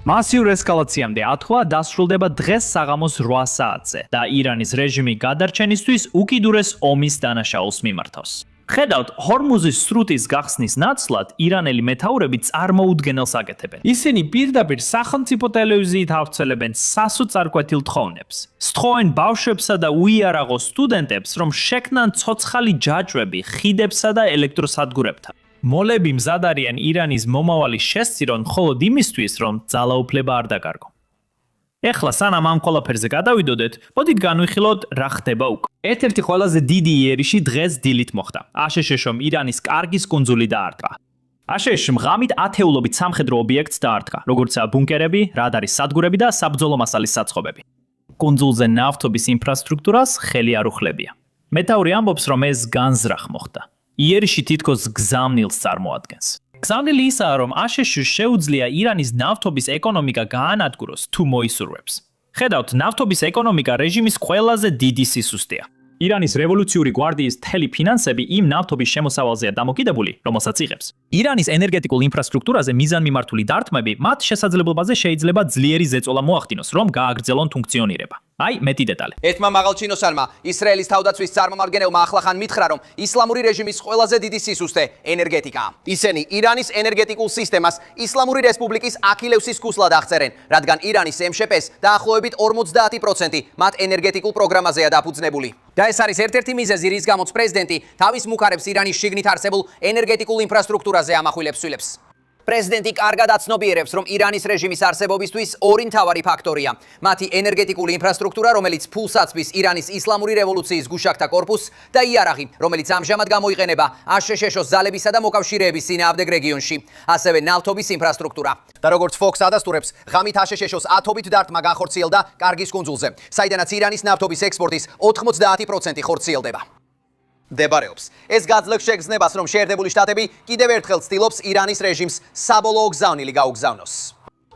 მასიურ ესკალაციამდე ათვლა დასრულდება დღეს საღამოს 8 საათზე და ირანის რეჟიმი გადარჩენისთვის უკიდურეს ომის დანაშაულს მიმართავს. ხედავთ, ჰორმუზის სრუტის გახსნის ნაცვლად ირანელი მეთაურები წარმოუდგენელს აკეთებენ. ისინი პირდაპირ სახელმწიფო ტელევიზიით ავრცელებენ სასოწარკვეთილ თხოვნებს. სთხოვენ ბავშვებსა და უიარაღო სტუდენტებს, რომ შექმნან ცოცხალი ჯაჭვები ხიდებსა და ელექტროსადგურებთან. მოლები მზად არიან ირანის მომავალი შესწირონ მხოლოდ იმისთვის, რომ ძალაუფლება არ დაკარგონ. ეხლა სანამ ამ ყველაფერზე გადავიდოდეთ, მოდით განვიხილოთ რა ხდება უკვე. ერთ-ერთი ყველაზე დიდი იერიში დღეს დილით მოხდა. აშშ-მ ირანის კარგის კუნძული დაარტყა. აშშ-მ ღამით ათეულობით სამხედრო ობიექტს დაარტყა, როგორიცაა ბუნკერები, რადარის სადგურები და საბრძოლო მასალის საწყობები. კუნძულზე ნავთობის ინფრასტრუქტურას ხელი არ უხლებია. მეთაური ამბობს, რომ ეს განზრახ მოხდა. იერიში თითქოს გზავნილს წარმოადგენს. გზავნილი ისაა, რომ აშშ-ს შეუძლია ირანის ნავთობის ეკონომიკა გაანადგუროს თუ მოისურვებს. ხედავთ, ნავთობის ეკონომიკა რეჟიმის ყველაზე დიდი სისუსტეა. ირანის რევოლუციური გვარდიის მთელი ფინანსები იმ ნავთობის შემოსავალზეა დამოკიდებული, რომელსაც იღებს. ირანის ენერგეტიკულ ინფრასტრუქტურაზე მიზანმიმართული დარტყმები მათ შესაძლებლობაზე შეიძლება ძლიერი ზეწოლა მოახდინოს, რომ გააგრძელონ ფუნქციონირება. აი, მეტი დეტალი. ერთმა მაღალ ჩინოსანმა ისრაელის თავდაცვის წარმომადგენელმა ახლახან მითხრა, რომ ისლამური რეჟიმის ყველაზე დიდი სისუსტე ენერგეტიკაა. ისინი ირანის ენერგეტიკულ სისტემას ისლამური რესპუბლიკის აქილევსის ქუსლად აღწერენ, რადგან ირანის MŠP-ს დაახლოებით 50% მათ ენერგეტიკულ პროგრამაზეა დაფუძნებული. და ეს არის ერთ-ერთი მიზეზი, რის გამოც პრეზიდენტი თავის მუქარებს ირანის შიგნით არსებულ ენერგეტიკულ ინფრასტრუქტურაზე ამახვილებს სულებს. პრეზიდენტი კარგად აცნობიერებს, რომ ირანის რეჟიმის არსებობისთვის ორი მთავარი ფაქტორია. მათი ენერგეტიკული ინფრასტრუქტურა, რომელიც ფულს აწვის ირანის ისლამური რევოლუციის გუშაქთა კორპუსს და იარაღი, რომელიც ამჟამად გამოიყენება აშშ-ს ძალებისა და მოკავშირეების წინააღმდეგ რეგიონში. ასევე ნავთობის ინფრასტრუქტურა. და როგორც Fox ადასტურებს, ღამით აშშ-ს ათობით დარტყმა განხორციელდა კარგის კუნძულზე, საიდანაც ირანის ნავთობის ექსპორტის 90% ხორციელდება. დებარეობს. ეს გაძლევს შეგრძნებას, რომ შეერთებული შტატები კიდევ ერთხელ ცდილობს ირანის რეჟიმს საბოლოო გზავნილი გაუგზავნოს.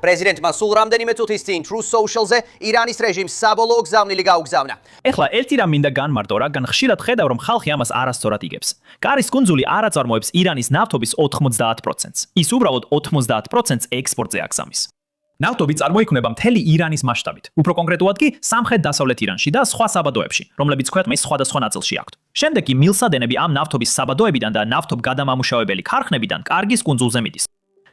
პრეზიდენტმა სულ რამდენიმე წუთის წინ Truth Social-ზე ირანის რეჟიმს საბოლოო გზავნილი გაუგზავნა. ეხლა ერთი რამ მინდა განმარტო, რადგან ხშირად ხედავ, რომ ხალხი ამას არასწორად იგებს. კარის კუნძული არ აწარმოებს ირანის ნავთობის 90%-ს. ის უბრალოდ 90%-ს ექსპორტზე აგზავნის. ნავთობი წარმოიქმნება მთელი ირანის მასშტაბით. უფრო კონკრეტულად კი სამხრეთ-დასავლეთ ირანში და სხვა საბადოებში, რომლებიც ქვეყნის სხვადასხვა ნაწილში აქვთ. შემდეგ კი მილსადენები ამ ნავთობის საბადოებიდან და ნავთობგადამამუშავებელი ქარხნებიდან კარგის კუნძულზე მიდის.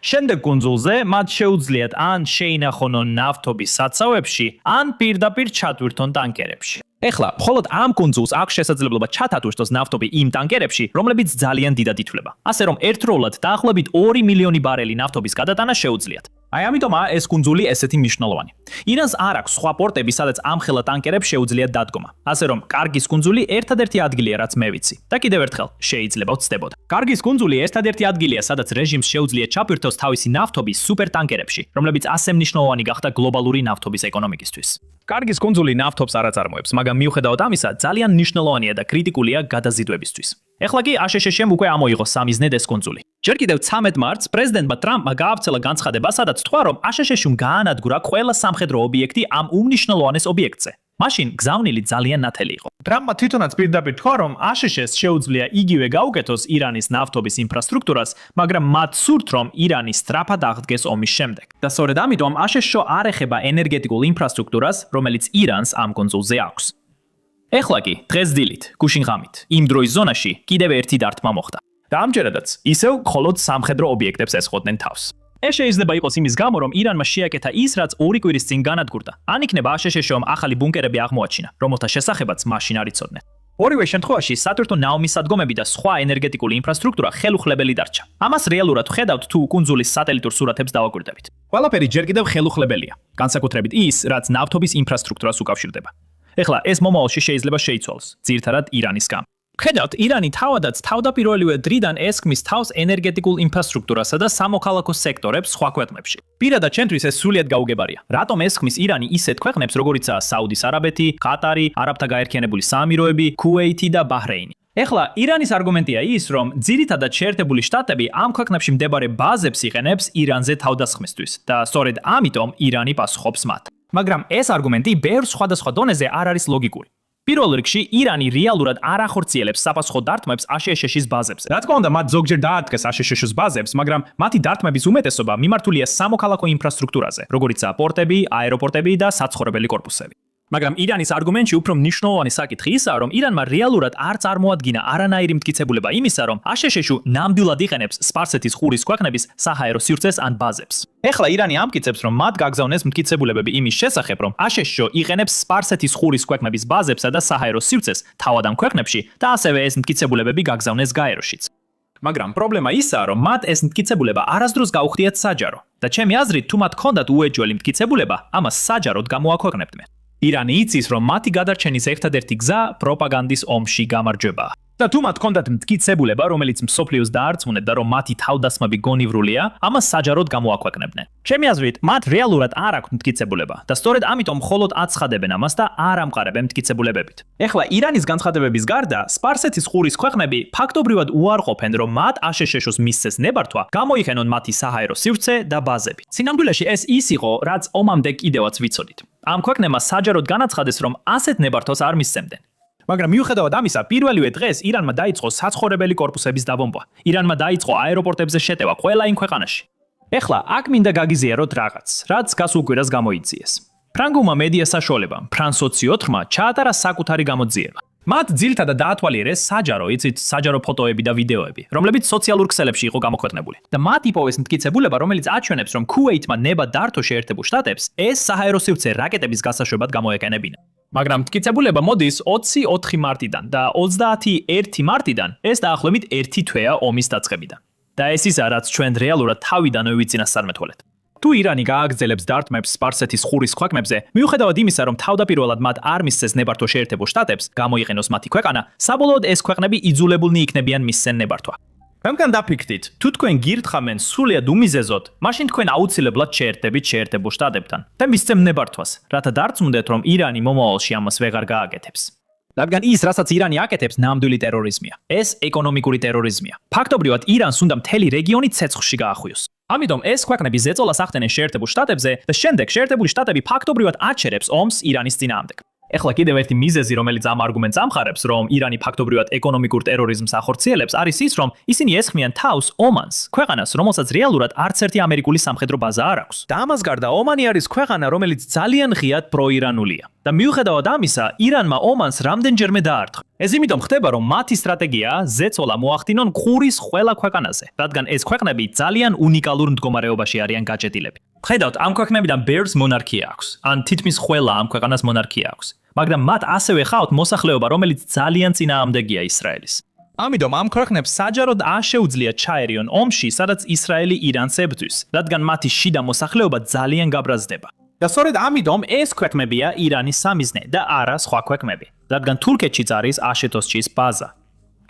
შემდეგ კუნძულზე მათ შეუძლიათ ან შეინახონონ ნავთობის საცავებში, ან პირდაპირ ჩათვირთონ ტანკერებში. ეხლა, მხოლოდ ამ კუნძულს აქვს შესაძლებლობა ჩათათვირთოს ნავთობი იმ ტანკერებში, რომლებიც ძალიან დიდად ითვლება. ასე რომ ერთდროულად დაახლოებით 2 მილიონი ბარელი ნავთობის გადატანა შეუძლიათ. აი ამიტომაა ეს კუნძული ესეთი მნიშვნელოვანი. ირანს არ აქვს სხვა პორტები, სადაც ამხელა ტანკერებს შეუძლიათ დადგომა. ასე რომ კარგის კუნძული ერთადერთი ადგილია, რაც მე ვიცი. და კიდევ ერთხელ შეიძლება ვცდებოდა. კარგის კუნძული ერთადერთი ადგილია, სადაც რეჟიმს შეუძლია ჩაფირთოს თავისი ნავთობი სუპერტანკერებში, რომლებიც ასე მნიშვნელოვანი გახდა გლობალური ნავთობის ეკონომიკისთვის. კარგის კუნძული ნავთობს არ აწარმოებს, მაგრამ მიუხედავად ამისა, ძალიან მნიშვნელოვანია და კრიტიკულია გადაზიდვებისთვის. ეხლა კი აშშ-მ უკვე ამოიღო სამიზნედ ეს კუნძული. ჯერ კიდევ 13 მარტს პრეზიდენტმა ტრამპმა გაავრცელა განცხადება, სადაც თქვა, რომ აშშ-მ გაანადგურა ყველა სამხედრო ობიექტი ამ უმნიშვნელოვანეს ობიექტზე. მაშინ გზავნილი ძალიან ნათელი იყო. ტრამპმა თვითონაც პირდაპირ თქვა, რომ აშშ-ს შეუძლია იგივე გაუკეთოს ირანის ნავთობის ინფრასტრუქტურას, მაგრამ მათ სურთ, რომ ირანი სწრაფად აღდგეს ომის შემდეგ. და სწორედ ამიტომ აშშ არ ეხება ენერგეტიკულ ინფრასტრუქტურას, რომელიც ირანს ამ კუნძულზე აქვს. ეხლა კი დღეს დილით, გუშინ ღამით, იმ დროის ზონაში კიდევ ერთი დარტყმა მოხდა. და ამჯერადაც ისევ მხოლოდ სამხედრო ობიექტებს ესხოდნენ თავს. ეს შეიძლება იყოს იმის გამო, რომ ირანმა შეაკეთა ის, რაც 2 კვირის წინ განადგურდა. ან იქნება აშშ-მ ახალი ბუნკერები აღმოაჩინა, რომელთა შესახებაც მაშინ არ იცოდნენ. ორივე შემთხვევაში სატვირთო ნაომის სადგომები და სხვა ენერგეტიკული ინფრასტრუქტურა ხელუხლებელი დარჩა. ამას რეალურად ვხედავთ თუ კუნძულის სატელიტურ სურათებს დავაკვირდებით. ყველაფერი ჯერ კიდევ ხელუხლებელია, განსაკუთრებით ის, რაც ნავთობის ინფრასტრუქტურას უკავშირდება. ეხლა ეს მომავალში შეიძლება შეიცვალოს, ძირითადად ირანის გამო. ხედავთ, ირანი თავადაც თავდაპირველივე დრიდან ესქმის თავს ენერგეტიკულ ინფრასტრუქტურასა და სამოქალაქო სექტორებს სხვა ქვეყნებში. პირადად ჩემთვის ეს სრულიად გაუგებარია. რატომ ესქმის ირანი ისეთ ქვეყნებს, როგორიცაა საუდის არაბეთი, ყატარი, არაბთა გაერთიანებული საამიროები, ქუვეითი და ბაჰრეინი. ეხლა ირანის არგუმენტია ის, რომ ძირითადად შეერთებული შტატები ამ ქვეყნებში მდებარე ბაზებს იყენებს ირანზე თავდასხმისთვის და სწორედ ამიტომ ირანი პასუხობს მათ. მაგრამ ეს არგუმენტი ბევრ სხვადასხვა დონეზე არ არის ლოგიკური. პირველ რიგში ირანი რეალურად არ ახორციელებს საფასურო დარტყმებს აშშ-ის ბაზებზე. რა თქმა უნდა, მათ ზოგჯერ დაადგეს აშშ-ის ბაზებს, მაგრამ მათი დარტყმების უმეტესობა მიმართულია სამოქალაქო ინფრასტრუქტურაზე, როგორიცაა პორტები, აეროპორტები და საცხოვრებელი კორპუსები. მაგრამ ირანის არგუმენტში უფრო მნიშვნელოვანი საკითხი ისაა, რომ ირანმა რეალურად არ წარმოადგინა არანაირი მტკიცებულება იმისა, რომ აშშ-ში ნამდვილად იყენებს სპარსეთის ყურის ქვეყნების საჰაერო სივრცეს ან ბაზებს. ეხლა ირანი ამტკიცებს, რომ მათ გაგზავნეს მტკიცებულებები იმის შესახებ, რომ აშშ-ში იყენებს სპარსეთის ყურის ქვეყნების ბაზებსა და საჰაერო სივრცეს თავად ამ ქვეყნებში და ასევე ეს მტკიცებულებები გაგზავნეს გაეროშიც. მაგრამ პრობლემა ისაა, რომ მათ ეს მტკიცებულება არასდროს გაუხდიათ საჯარო და ჩემი აზრით, თუ მათ ჰქონდათ უეჯველი მტკიცებულება, ამას საჯაროდ გამოაქვეყნებდნენ. ირანი იცის, რომ მათი გადარჩენის ერთადერთი გზა პროპაგანდის ომში გამარჯვებაა. და თუ მათ ჰქონდათ მტკიცებულება, რომელიც მსოფლიოს დაარწმუნებდა, რომ მათი თავდასხმები გონივრულია, ამას საჯაროდ გამოაქვეყნებდნენ. ჩემი აზრით, მათ რეალურად არ აქვთ მტკიცებულება და სწორედ ამიტომ მხოლოდ აცხადებენ ამას და არ ამყარებენ მტკიცებულებებით. ეხლა ირანის განცხადებების გარდა, სპარსეთის ყურის ქვეყნები ფაქტობრივად უარყოფენ, რომ მათ აშშ-ს მისცეს ნებართვა, გამოიხენონ მათი საჰაერო სივრცე და ბაზები. სინამდვილეში ეს ის იყო, რაც ომამდე კიდევაც ვიცოდით. ამ ქვეყნებმა საჯაროდ განაცხადეს, რომ ასეთ ნებართვას არ მისცემდნენ. მაგრამ მიუხედავად ამისა, პირველივე დღეს ირანმა დაიწყო საცხოვრებელი კორპუსების დაბომბვა. ირანმა დაიწყო აეროპორტებზე შეტევა ყველა იმ ქვეყანაში. ეხლა აქ მინდა გაგიზიაროთ რაღაც, რაც გასულ კვირას გამოიძიეს. ფრანგულმა მედია საშუალებამ, France 24-მა ჩაატარა საკუთარი გამოძიება. მათ ძირითადად დაათვალიერეს საჯარო ფოტოები და ვიდეოები, რომლებიც სოციალურ ქსელებში იყო გამოქვეყნებული. და მათ იპოვეს მტკიცებულება, რომელიც აჩვენებს, რომ ქუვეითმა ნება დართო შეერთებულ შტატებს ეს საჰაერო სივრცე რაკეტების გასაშვებად გამოეყენებინა. მაგრამ მტკიცებულება მოდის 24 მარტიდან და 31 მარტიდან ეს დაახლოებით 1 თვეა ომის დაწყებიდან. და ეს ისა, რაც ჩვენ რეალურად თავიდანვე ვიწინასწარმეტყველეთ. თუ ირანი გააგრძელებს დარტყმებს სპარსეთის ყურის ქვეყნებზე, მიუხედავად იმისა, რომ თავდაპირველად მათ არ მისცეს ნებართვა შეერთებულ შტატებს, გამოიყენოს მათი ქვეყანა, საბოლოოდ ეს ქვეყნები იძულებულნი იქნებიან მისცენ ნებართვა. რადგან დაფიქრდით, თუ თქვენ გირთხამენ სრულიად უმიზეზოდ, მაშინ თქვენ აუცილებლად შეერთდებით შეერთებულ შტატებთან და მისცემ ნებართვას, რათა დარწმუნდეთ, რომ ირანი მომავალში ამას ვეღარ გააკეთებს. რადგან ის, რასაც ირანი აკეთებს, ნამდვილი ტერორიზმია. ეს ეკონომიკური ტერორიზმია. ფაქტობრივად ირანს უნდა მთელი რეგიონი ცეცხლში გაახვიოს. ამიტომ ეს ქვეყნები ზეწოლას ახდენენ შეერთებულ შტატებზე და შემდეგ შეერთებული შტატები ფაქტობრივად აჩერებს ომს ირანის წინააღმდეგ. ეხლა კიდევ ერთი მიზეზი, რომელიც ამ არგუმენტს ამხარებს, რომ ირანი ფაქტობრივად ეკონომიკურ ტერორიზმს ახორციელებს, არის ის, რომ ისინი ესხმიან თავს ომანს, ქვეყანას, რომელსაც რეალურად არც ერთი ამერიკული სამხედრო ბაზა არ აქვს. და ამას გარდა ომანი არის ქვეყანა, რომელიც ძალიან ღიად პროირანულია. და მიუხედავად ამისა, ირანმა ომანს რამდენჯერმე დაარტყა. ეს იმიტომ ხდება, რომ მათი სტრატეგიაა ზეწოლა მოახდინონ ყურის ყველა ქვეყანაზე, რადგან ეს ქვეყნები ძალიან უნიკალურ მდგომარეობაში არიან გაჭედილები. ხედავთ, ამ ქვეყნებიდან ბევრს მონარქია აქვს, ან თითქმის ყველა ამ ქვეყანას მონარქია აქვს. მაგრამ მათ ასევე ხავთ მოსახლეობა, რომელიც ძალიან წინააღმდეგია ისრაელის. ამიტომ ამ ქვეყნებს საჯაროდ არ შეუძლიათ ჩაერიონ ომში, სადაც ისრაელი ირანს ებრძვის, რადგან მათი შიდა მოსახლეობა ძალიან გაბრაზდება. და სწორედ ამიტომ ეს ქვეყნებია ირანის სამიზნე და არა სხვა ქვეყნები, რადგან თურქეთშიც არის აშეთოსჩის ბაზა.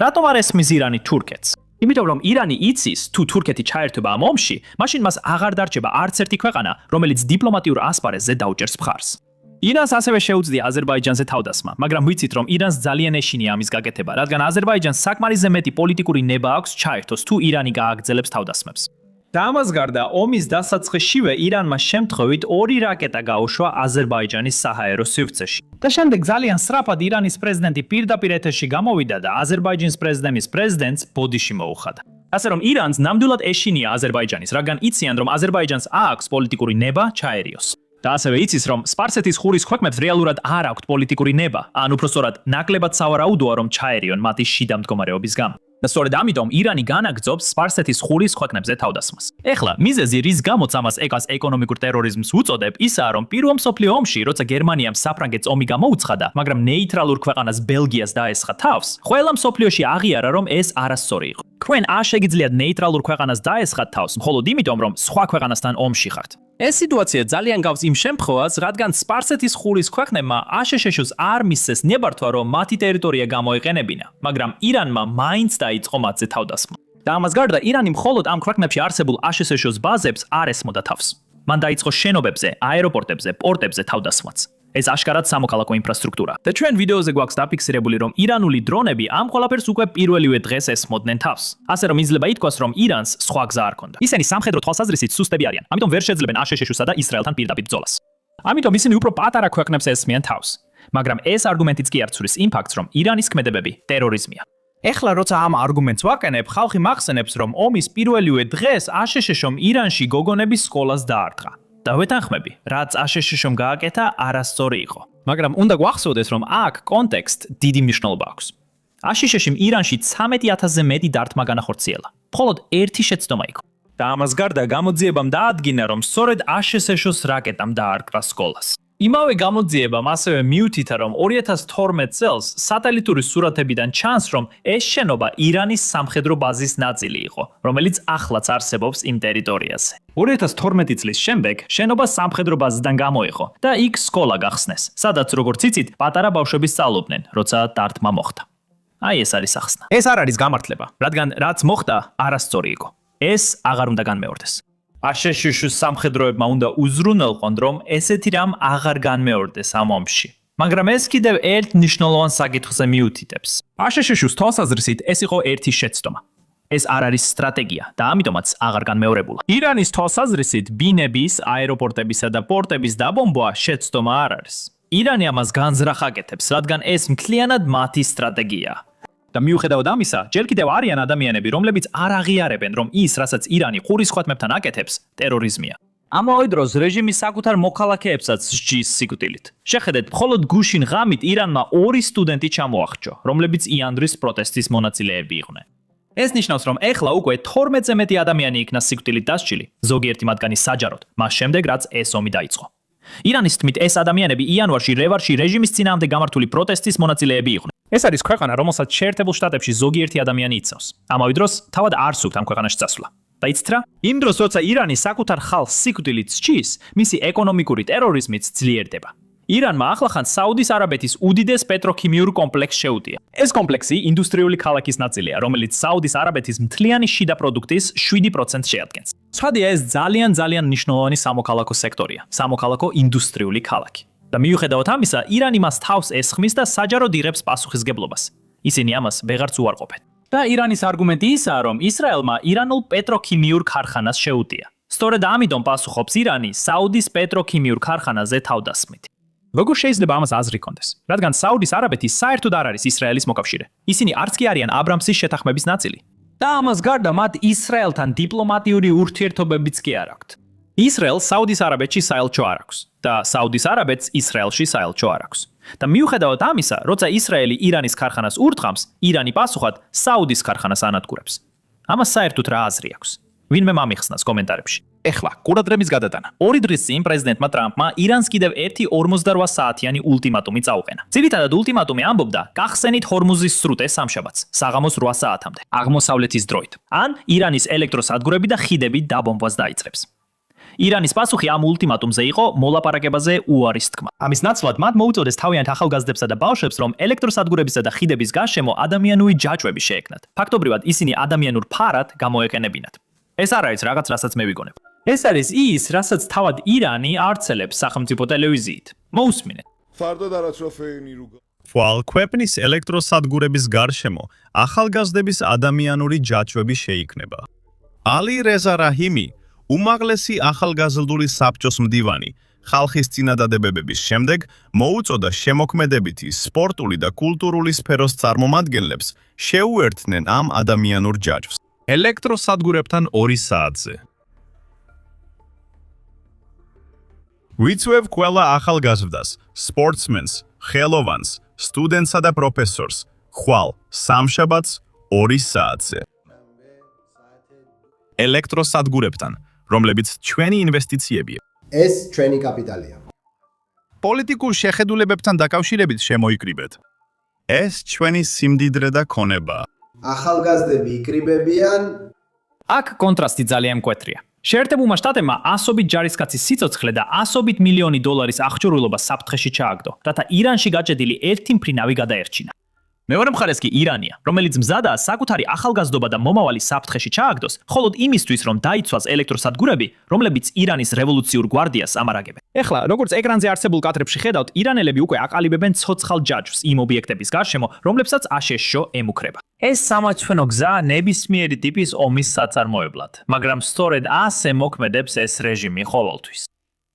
რატომ არ ესმის ირანი თურქეთს? იმიტომ რომ ირანი იცის, თუ თურქეთი ჩაერთვება ამ ომში, მაშინ მას აღარ დარჩება არც ერთი ქვეყანა, რომელიც დიპლომატიურ ასპარეზზე დაუჭერს მხარს. ირანს ასევე შეუძლია აზერბაიჯანზე თავდასხმა, მაგრამ ვიცით, რომ ირანს ძალიან ეშინია ამის გაკეთება, რადგან აზერბაიჯანს საკმარისზე მეტი პოლიტიკური ნება აქვს ჩაერთოს, თუ ირანი გააგრძელებს თავდასხმებს. და ამას გარდა, ომის დასაწყისშივე ირანმა შემთხვევით 2 რაკეტა გაუშვა აზერბაიჯანის საჰაერო სივრცეში. და შემდეგ ძალიან სწრაფად ირანის პრეზიდენტი პირდაპირ ეთერში გამოვიდა და აზერბაიჯანის პრეზიდენტს ბოდიში მოუხადა. ასე რომ ირანს ნამდვილად ეშინია აზერბაიჯანის, რადგან იციან, რომ აზერბაიჯანს აქვს პოლიტიკური ნება ჩაერიოს. და ასევე იცის, რომ სპარსეთის ყურის ქვეყნებს რეალურად არ აქვთ პოლიტიკური ნება, ან უფრო სწორად, ნაკლებად სავარაუდოა, რომ ჩაერიონ მათი შიდა მდგომარეობის გამო. და სწორედ ამიტომ ირანი განაგრძობს სპარსეთის ყურის ქვეყნებზე თავდასხმას. ეხლა, მიზეზი, რის გამოც ამას ეკას ეკონომიკურ ტერორიზმს უწოდებ, ისაა, რომ პირველ მსოფლიო ომში, როცა გერმანიამ საფრანგეთს ომი გამოუცხადა, მაგრამ ნეიტრალურ ქვეყანას ბელგიას დაესხა თავს, ყველა მსოფლიოში აღიარა, რომ ეს არასწორი იყო. თქვენ არ შეგიძლიათ ნეიტრალურ ქვეყანას დაესხათ თავს, მხოლოდ იმიტომ, რომ სხვა ქვეყანასთან ომში ხართ. ეს სიტუაცია ძალიან გავს იმ შემთხვევას, რადგან სპარსეთის ყურის ქვეყნებმა აშშ-ს არ მისცეს ნებართვა, რომ მათი ტერიტორია გამოეყენებინა, მაგრამ ირანმა მაინც დაიწყო მათზე თავდასხმა. და ამას გარდა, ირანი მხოლოდ ამ ქვეყნებში არსებულ აშშ-ს ბაზებს არ ესმოდა თავს. მან დაიწყო შენობებზე, აეროპორტებზე, პორტებზე თავდასხმაც. ეს აშკარად სამოქალაქო ინფრასტრუქტურა. და ჩვენ ვიდეოზე გვაქვს დაფიქსირებული, რომ ირანული დრონები ამ ყველაფერს უკვე პირველივე დღეს ესმოდნენ თავს. ასე რომ იძლება ითქვას, რომ ირანს სხვა გზა არ ჰქონდა. ისინი სამხედრო თვალსაზრისით სუსტები არიან, ამიტომ ვერ შეძლებენ აშშ-სა და ისრაელთან პირდაპირ ბრძოლას. ამიტომ ისინი უფრო პატარა ქვეყნებს ესმიან თავს. მაგრამ ეს არგუმენტიც კი არ ცვლის იმ ფაქტს, რომ ირანის ქმედებები ტერორიზმია. ეხლა როცა ამ არგუმენტს ვაკენებ, ხალხი მახსენებს, რომ ომის პირველივე დღეს აშშ-მ ირანში გოგონების სკოლას დაარტყა. და ვეთანხმები, რაც აშშ-მ გააკეთა, არასწორი იყო. მაგრამ უნდა გვახსოვდეს, რომ აქ კონტექსტ დიდი მნიშვნელობა აქვს. აშშ-მ ირანში 13,000-ზე მეტი დარტყმა განახორციელა. მხოლოდ ერთი შეცდომა იყო. და ამას გარდა გამოძიებამ დაადგინა, რომ სწორედ აშშ-ს რაკეტამ დაარტყა სკოლას. იმავე გამოძიებამ ასევე მიუთითა, რომ 2012 წელს სატელიტური სურათებიდან ჩანს, რომ ეს შენობა ირანის სამხედრო ბაზის ნაწილი იყო, რომელიც ახლაც არსებობს იმ ტერიტორიაზე. 2012 წლის შემდეგ შენობა სამხედრო ბაზიდან გამოიყო და იქ სკოლა გახსნეს, სადაც როგორც იცით, პატარა ბავშვები სწავლობდნენ, როცა დარტყმა მოხდა. აი ეს არის ახსნა. ეს არ არის გამართლება, რადგან რაც მოხდა, არასწორი იყო. ეს აღარ უნდა განმეორდეს. აშშ-ს სამხედროებმა უნდა უზრუნველყონ, რომ ესეთი რამ აღარ განმეორდეს ამ ომში. მაგრამ ეს კიდევ ერთ მნიშვნელოვან საკითხზე მიუთითებს. აშშ-ს თვალსაზრისით ეს იყო ერთი შეცდომა. ეს არ არის სტრატეგია და ამიტომაც აღარ განმეორებულა. ირანის თვალსაზრისით ბინების, აეროპორტებისა და პორტების დაბომბვა შეცდომა არ არის. ირანი ამას განზრახ აკეთებს, რადგან ეს მთლიანად მათი სტრატეგიაა. და მიუხედავად ამისა, ჯერ კიდევ არიან ადამიანები, რომლებიც არ აღიარებენ, რომ ის, რასაც ირანი ყურის ხოთმებთან აკეთებს, ტერორიზმია. ამავე დროს რეჟიმი საკუთარ მოქალაქეებსაც სჯის სიკვდილით. შეხედეთ, მხოლოდ გუშინ ღამით ირანმა 2 სტუდენტი ჩამოახჭო, რომლებიც იანდრის პროტესტის მონაწილეები იყვნენ. ეს ნიშნავს, რომ ეხლა უკვე 12-ზე მეტი ადამიანი იქნა სიკვდილით დასჯილი, ზოგიერთი მათგანი საჯაროდ, მას შემდეგ, რაც ეს ომი დაიწყო. ირანის თქმით, ეს ადამიანები იანვარში რევარში რეჟიმის წინააღმდეგ გამართული პროტესტის მონაწილეები იყვნენ. ეს არის ქვეყანა, რომელსაც შეერთებულ შტატებში ზოგიერთი ადამიანი იცავს. ამავე დროს, თავად არ სურთ ამ ქვეყანაში წასვლა. და იცით რა? იმ დროს, როცა ირანი საკუთარ ხალხს სიკვდილით სჯის, მისი ეკონომიკური ტერორიზმიც ძლიერდება. ირანმა ახლახან საუდის არაბეთის უდიდეს პეტროქიმიურ კომპლექსს შეუტია. ეს კომპლექსი ინდუსტრიული ქალაქის ნაწილია, რომელიც საუდის არაბეთის მთლიანი შიდა პროდუქტის 7% შეადგენს. ცხადია, ეს ძალიან მნიშვნელოვანი სამოქალაქო სექტორია, სამოქალაქო ინდუსტრიული ქალაქი. და მიუხედავად ამისა, ირანი მას თავს ესხმის და საჯაროდ იღებს პასუხისგებლობას. ისინი ამას ვეღარც უარყოფენ. და ირანის არგუმენტი ისაა, რომ ისრაელმა ირანულ პეტროქიმიურ ქარხანას შეუტია. სწორედ ამიტომ პასუხობს ირანი საუდის პეტროქიმიურ ქარხანაზე თავდასხმით. როგორ შეიძლება ამას აზრი ჰქონდეს? რადგან საუდის არაბეთი საერთოდ არ არის ისრაელის მოკავშირე. ისინი არც კი არიან აბრამსის შეთანხმების ნაწილი. და ამას გარდა მათ ისრაელთან დიპლომატიური ურთიერთობებიც კი არ აქვთ. ისრაელს საუდის არაბეთში საელჩო არ აქვს და საუდის არაბეთს ისრაელში საელჩო არ აქვს. და მიუხედავად ამისა, როცა ისრაელი ირანის ქარხანას ურთყამს, ირანი პასუხად საუდის ქარხანას ანადგურებს. ამას საერთოდ რა აზრი აქვს? ვინმე მომიხსნას კომენტარებში. ეხლა ყურადღების გადატანა. 2 დღის წინ პრეზიდენტმა ტრამპმა ირანს კიდევ ერთი 48 საათიანი ულტიმატუმი წაუყენა. ძირითადად ულტიმატუმი ამბობდა, გახსენით ჰორმუზის სრუტე სამშაბათს, საღამოს 8 საათამდე, აღმოსავლეთის დროით. ან ირანის ელექტროსადგურები და ხიდები დაბომბვას დაიწყებს. ირანის პასუხი ამ ულტიმატუმზე იყო მოლაპარაკებაზე უარის თქმა. ამის ნაცვლად მათ მოუწოდეს თავიანთ ახალგაზრდებსა და ბავშვებს, რომ ელექტროსადგურებისა და ხიდების გარშემო ადამიანური ჯაჭვები შეექმნათ. ფაქტობრივად ისინი ადამიანურ ფარად გამოეყენებინათ. ეს არ არის რაღაც, რასაც მე ვიგონებ. ეს არის ის, რასაც თავად ირანი არცელებს სახელმწიფო ტელევიზიით. მოусმინეთ. ფარდად არაცრაფეინი რუგა. თვალ ქვეყნის ელექტროსადგურების გარშემო ახალგაზრდების ადამიანური ჯაჭვები შეიქმნება. ალი რეზა რაჰიმი, უმაღლესი ახალგაზრდული საბჭოს მდივანი, ხალხის წინადადებების შემდეგ მოუწოდა შემოქმედებითი, სპორტული და კულტურული სფეროს წარმომადგენლებს შეუერთდნენ ამ ადამიანურ ჯაჭვს. ელექტროსადგურებთან 2 საათზე. ვიწვევ ყველა ახალგაზრდას, სპორტსმენს, ხელოვანს, სტუდენტსა და პროფესორს, ხვალ სამშაბათს 2 საათზე. ელექტროსადგურებთან, რომლებიც ჩვენი ინვესტიციებია. ეს ჩვენი კაპიტალია. პოლიტიკურ შეხედულებებთან დაკავშირებით შემოიკრიბეთ. ეს ჩვენი სიმდიდრე და ქონება. ახალგაზრდები იკრიბებიან. აქ კონტრასტი ძალიან მკვეთრია. შეერთებულმა შტატებმა ასობით ჯარისკაცის სიცოცხლე და $100 მილიონი აღჭურვილობა საფრთხეში ჩააგდო, რათა ირანში გაჭედილი ერთი მფრინავი გადაერჩინა. მეორე მხარეს კი ირანია, რომელიც მზადაა საკუთარი ახალგაზრდობა და მომავალი საფრთხეში ჩააგდოს, მხოლოდ იმისთვის, რომ დაიცვას ელექტროსადგურები, რომლებიც ირანის რევოლუციურ გვარდიას ამარაგებენ. ეხლა, როგორც ეკრანზე არსებულ კადრებში ხედავთ, ირანელები უკვე აყალიბებენ ცოცხალ ჯაჭვს იმ ობიექტების გარშემო, რომლებსაც აშშ ემუქრება. ეს სამაჩვენო გზა ნებისმიერი ტიპის ომის საწარმოებლად, მაგრამ სწორედ ასე მოქმედებს ეს რეჟიმი ყოველთვის.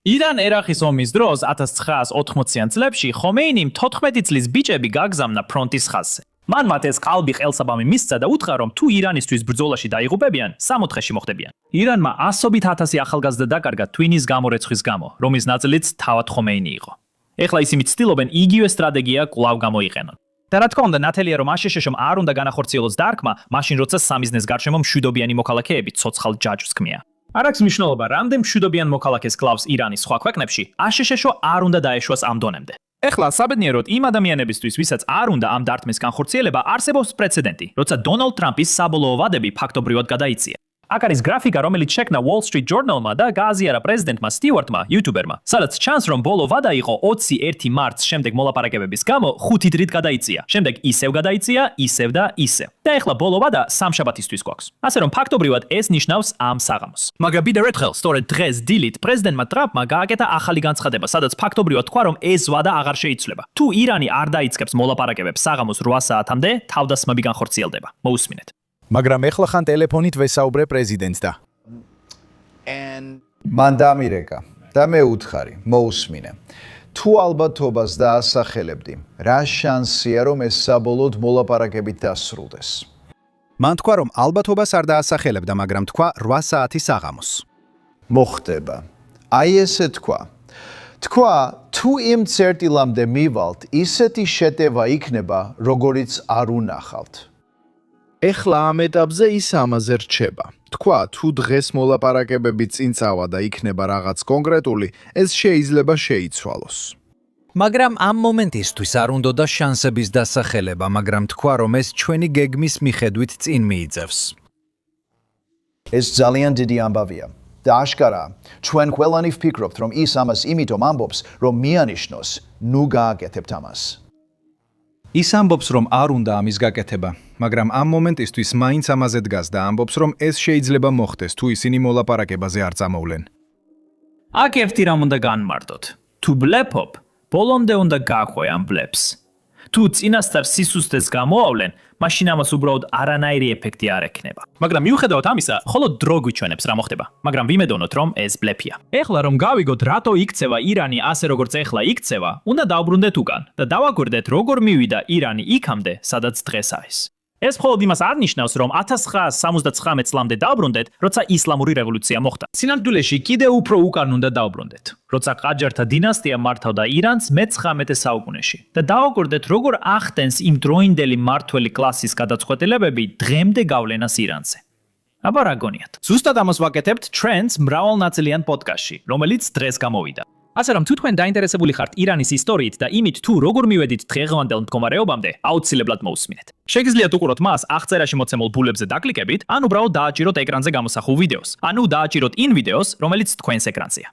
ირან-ერახის ომის დროს 1980-იან წლებში ხომეინიმ 14 წლის ბიჭები გაგზავნა ფრონტის ხაზზე. მან მათ ეს ყალბი ყელსაბამი მისცა და უთხრა, რომ თუ ირანისთვის ბრძოლაში დაიღუპებიან, 60-ში მოხდებიან. ირანმა ასობით ათასი ახალგაზრდა დაკარგა twin-ის გამორეცხვის გამო, რომლის ნაწილიც თავად ხომეინი იყო. ეხლა ისინი ცდილობენ იგივე სტრატეგია კვლავ გამოიყენონ. და რა თქმა უნდა, ნათელია, რომ აშშ-მ არ უნდა განახორციელოს დარქმა, მაშინ როცა სამიზნეს გარშემო მშვიდობიანი მოქალაქეები ცოცხალ ჯაჭვს ქმნიან. არ აქვს მნიშვნელობა, რამდენ მშვიდობიან მოქალაქეს კლავს ირანის სხვა ქვეყნებში, აშშ-ო არ უნდა დაეშვას ამ დონემდე. ეხლა საბედნიეროდ იმ ადამიანებისთვის, ვისაც არ უნდა ამ დარტყმის განხორციელება, არსებობს პრეცედენტი, როცა დონალდ ტრამპის საბოლოო ვადები ფაქტობრივად გადაიწია. აქ არის გრაფიკა, რომელიც შექმნა Wall Street Journal-მა და გააზიარა პრეზიდენტმა სტიუარტმა, იუთუბერმა, სადაც ჩანს, რომ ბოლო ვადა იყო 21 მარტს შემდეგ მოლაპარაკებების გამო 5 დღით გადაიწია. შემდეგ ისევ გადაიწია, ისევ და ისევ. და ეხლა ბოლო ვადა სამშაბათისთვის გვაქვს. ასე რომ ფაქტობრივად ეს ნიშნავს ამ საღამოს. მაგრამ კიდევ ერთხელ, სწორედ დღეს დილით პრეზიდენტმა ტრამპმა გააკეთა ახალი განცხადება, სადაც ფაქტობრივად თქვა, რომ ეს ვადა აღარ შეიცვლება. თუ ირანი არ დაიწყებს მოლაპარაკებებს საღამოს 8 საათამდე, თავდასხმები განხორციელდება. მოусმინეთ. მაგრამ ეხლა ხან ტელეფონით ვესაუბრე პრეზიდენტს და მან დამირეკა და მე უთხარი, მოусმინე. თუ ალბათობას დაასახელებდი, რა შანსია რომ ეს საბოლოოდ მოლაპარაკებით დასრულდეს? მან თქვა რომ ალბათობას არ დაასახელებდა, მაგრამ თქვა 8 საათი საღამოს. მოხდება. აი ესე თქვა. თქვა, თუ იმ წერტილამდე მივალთ, ისეთი შეტევა იქნება, როგორიც არ უნახავთ. ეხლა ამ ეტაპზე ის ამაზე რჩება. თქვა, თუ დღეს მოლაპარაკებები წინ წავა და იქნება რაღაც კონკრეტული, ეს შეიძლება შეიცვალოს. მაგრამ ამ მომენტისთვის არ უნდოდა შანსების დასახელება, მაგრამ თქვა, რომ ეს ჩვენი გეგმის მიხედვით წინ მიიწევს. ეს ძალიან დიდი ამბავია. და აშკარაა, ჩვენ ყველანი ვფიქრობთ, რომ ის ამას იმიტომ ამბობს, რომ მიანიშნოს, ნუ გააკეთებთ ამას. ის ამბობს, რომ არ უნდა ამის გაკეთება, მაგრამ ამ მომენტისთვის მაინც ამაზე დგას და ამბობს, რომ ეს შეიძლება მოხდეს, თუ ისინი მოლაპარაკებაზე არ წამოვლენ. აქ ერთი რამ უნდა განმარტოთ. თუ ბლეფობ, ბოლომდე უნდა გაახვე ამ ბლეფს. თუ წინასწარ სისუსტეს გამოავლენ, მაშინ ამას უბრალოდ არანაირი ეფექტი არ ექნება. მაგრამ მიუხედავად ამისა, მხოლოდ დრო გვიჩვენებს რა მოხდება, მაგრამ ვიმედოვნოთ, რომ ეს ბლეფია. ეხლა რომ გავიგოთ, რატო იქცევა ირანი ასე როგორც ეხლა იქცევა, უნდა დავბრუნდეთ უკან და დავაკვირდეთ, როგორ მივიდა ირანი იქამდე, სადაც დღეს არის. ეს მხოლოდ იმას არ ნიშნავს, რომ 1979 წლამდე დავბრუნდეთ, როცა ისლამური რევოლუცია მოხდა. სინამდვილეში კიდევ უფრო უკან უნდა დავბრუნდეთ, როცა ყაჯართა დინასტია მართავდა ირანს მე-19 საუკუნეში და დავაკვირდეთ, როგორ ახდენს იმ დროინდელი მმართველი კლასის გადაწყვეტილებები დღემდე გავლენას ირანზე. აბა რა გონიათ? ზუსტად ამას ვაკეთებთ Trends მრავალნაწილიან პოდკასტში, რომელიც დღეს გამოვიდა. ასე რომ თუ თქვენ დაინტერესებული ხართ ირანის ისტორიით და იმით თუ როგორ მივედით დღევანდელ მდგომარეობამდე, აუცილებლად მოусმინეთ. შეგიძლიათ უყუროთ მას აღწერაში მოცემულ ბულებზე დაკლიკებით, ან უბრალოდ დააჭიროთ ეკრანზე გამოსახულ ვიდეოს, ანუ დააჭიროთ იმ ვიდეოს, რომელიც თქვენს ეკრანზეა.